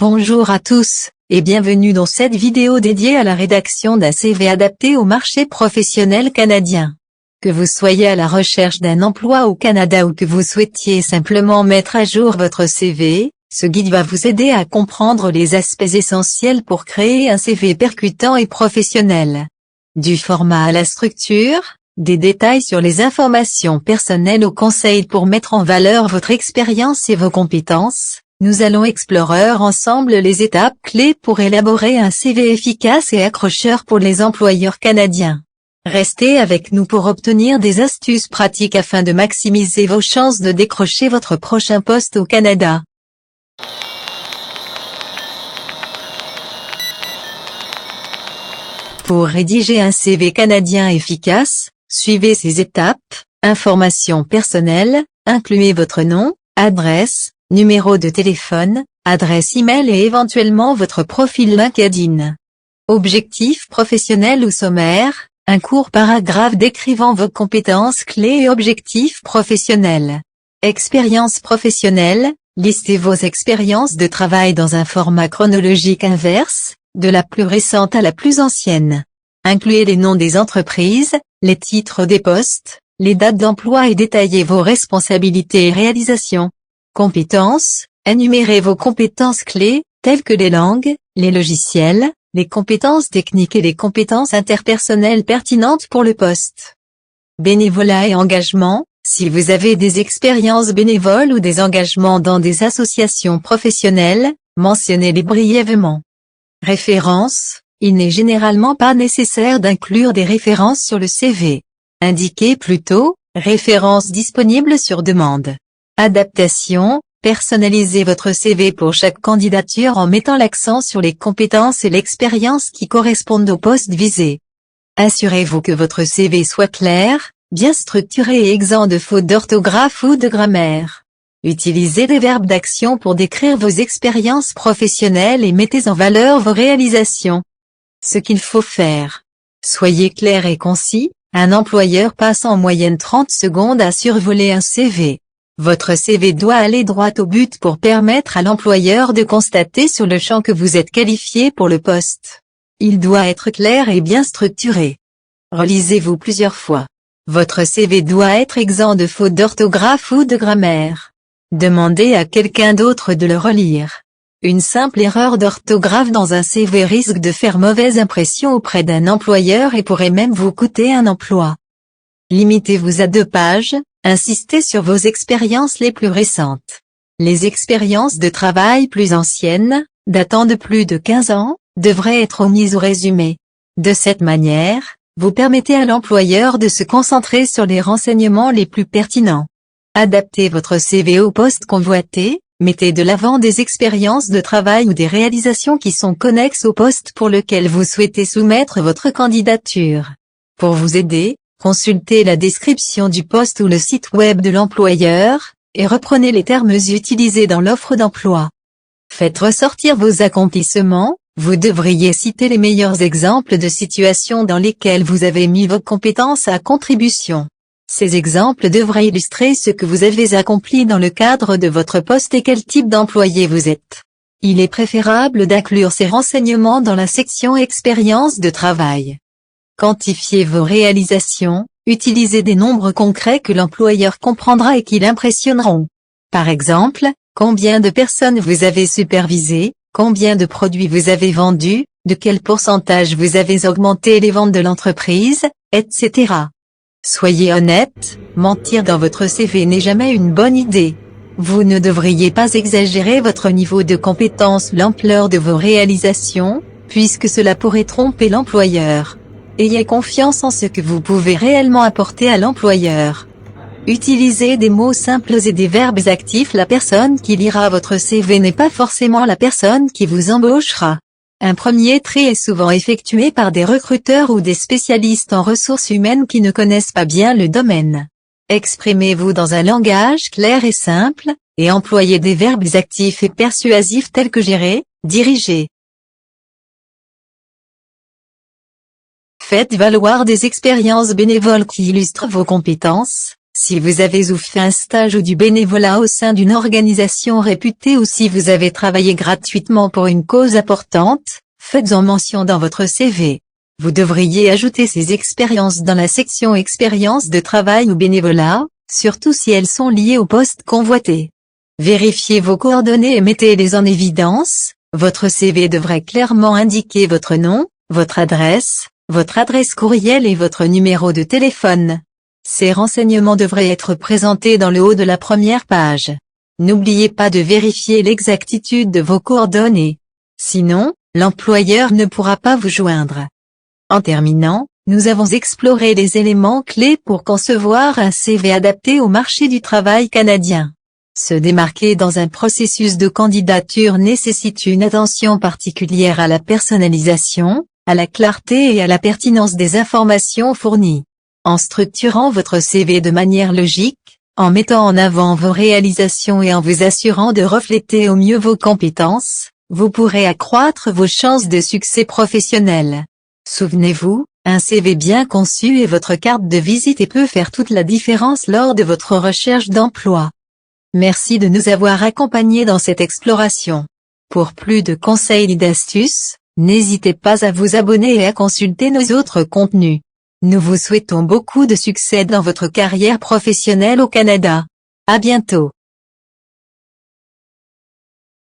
Bonjour à tous, et bienvenue dans cette vidéo dédiée à la rédaction d'un CV adapté au marché professionnel canadien. Que vous soyez à la recherche d'un emploi au Canada ou que vous souhaitiez simplement mettre à jour votre CV, ce guide va vous aider à comprendre les aspects essentiels pour créer un CV percutant et professionnel. Du format à la structure, des détails sur les informations personnelles aux conseils pour mettre en valeur votre expérience et vos compétences, nous allons explorer ensemble les étapes clés pour élaborer un CV efficace et accrocheur pour les employeurs canadiens. Restez avec nous pour obtenir des astuces pratiques afin de maximiser vos chances de décrocher votre prochain poste au Canada. Pour rédiger un CV canadien efficace, suivez ces étapes. Informations personnelles, incluez votre nom, adresse, numéro de téléphone, adresse email et éventuellement votre profil LinkedIn. Objectif professionnel ou sommaire, un court paragraphe décrivant vos compétences clés et objectifs professionnels. Expérience professionnelle, listez vos expériences de travail dans un format chronologique inverse, de la plus récente à la plus ancienne. Incluez les noms des entreprises, les titres des postes, les dates d'emploi et détaillez vos responsabilités et réalisations. Compétences, énumérez vos compétences clés, telles que les langues, les logiciels, les compétences techniques et les compétences interpersonnelles pertinentes pour le poste. Bénévolat et engagement, si vous avez des expériences bénévoles ou des engagements dans des associations professionnelles, mentionnez-les brièvement. Références, il n'est généralement pas nécessaire d'inclure des références sur le CV. Indiquez plutôt, références disponibles sur demande. Adaptation, personnalisez votre CV pour chaque candidature en mettant l'accent sur les compétences et l'expérience qui correspondent au poste visé. Assurez-vous que votre CV soit clair, bien structuré et exempt de fautes d'orthographe ou de grammaire. Utilisez des verbes d'action pour décrire vos expériences professionnelles et mettez en valeur vos réalisations. Ce qu'il faut faire. Soyez clair et concis, un employeur passe en moyenne 30 secondes à survoler un CV. Votre CV doit aller droit au but pour permettre à l'employeur de constater sur le champ que vous êtes qualifié pour le poste. Il doit être clair et bien structuré. Relisez-vous plusieurs fois. Votre CV doit être exempt de fautes d'orthographe ou de grammaire. Demandez à quelqu'un d'autre de le relire. Une simple erreur d'orthographe dans un CV risque de faire mauvaise impression auprès d'un employeur et pourrait même vous coûter un emploi. Limitez-vous à 2 pages, insistez sur vos expériences les plus récentes. Les expériences de travail plus anciennes, datant de plus de 15 ans, devraient être omises au résumé. De cette manière, vous permettez à l'employeur de se concentrer sur les renseignements les plus pertinents. Adaptez votre CV au poste convoité, mettez de l'avant des expériences de travail ou des réalisations qui sont connexes au poste pour lequel vous souhaitez soumettre votre candidature. Pour vous aider, consultez la description du poste ou le site web de l'employeur, et reprenez les termes utilisés dans l'offre d'emploi. Faites ressortir vos accomplissements, vous devriez citer les meilleurs exemples de situations dans lesquelles vous avez mis vos compétences à contribution. Ces exemples devraient illustrer ce que vous avez accompli dans le cadre de votre poste et quel type d'employé vous êtes. Il est préférable d'inclure ces renseignements dans la section expérience de travail. Quantifiez vos réalisations, utilisez des nombres concrets que l'employeur comprendra et qui l'impressionneront. Par exemple, combien de personnes vous avez supervisées, combien de produits vous avez vendus, de quel pourcentage vous avez augmenté les ventes de l'entreprise, etc. Soyez honnête, mentir dans votre CV n'est jamais une bonne idée. Vous ne devriez pas exagérer votre niveau de compétence ou l'ampleur de vos réalisations, puisque cela pourrait tromper l'employeur. Ayez confiance en ce que vous pouvez réellement apporter à l'employeur. Utilisez des mots simples et des verbes actifs. La personne qui lira votre CV n'est pas forcément la personne qui vous embauchera. Un premier tri est souvent effectué par des recruteurs ou des spécialistes en ressources humaines qui ne connaissent pas bien le domaine. Exprimez-vous dans un langage clair et simple, et employez des verbes actifs et persuasifs tels que gérer, diriger. Faites valoir des expériences bénévoles qui illustrent vos compétences. Si vous avez ou fait un stage ou du bénévolat au sein d'une organisation réputée ou si vous avez travaillé gratuitement pour une cause importante, faites-en mention dans votre CV. Vous devriez ajouter ces expériences dans la section expériences de travail ou bénévolat, surtout si elles sont liées au poste convoité. Vérifiez vos coordonnées et mettez-les en évidence. Votre CV devrait clairement indiquer votre nom, votre adresse courriel et votre numéro de téléphone. Ces renseignements devraient être présentés dans le haut de la première page. N'oubliez pas de vérifier l'exactitude de vos coordonnées. Sinon, l'employeur ne pourra pas vous joindre. En terminant, nous avons exploré les éléments clés pour concevoir un CV adapté au marché du travail canadien. Se démarquer dans un processus de candidature nécessite une attention particulière à la personnalisation, à la clarté et à la pertinence des informations fournies. En structurant votre CV de manière logique, en mettant en avant vos réalisations et en vous assurant de refléter au mieux vos compétences, vous pourrez accroître vos chances de succès professionnel. Souvenez-vous, un CV bien conçu est votre carte de visite et peut faire toute la différence lors de votre recherche d'emploi. Merci de nous avoir accompagnés dans cette exploration. Pour plus de conseils et d'astuces, n'hésitez pas à vous abonner et à consulter nos autres contenus. Nous vous souhaitons beaucoup de succès dans votre carrière professionnelle au Canada. À bientôt.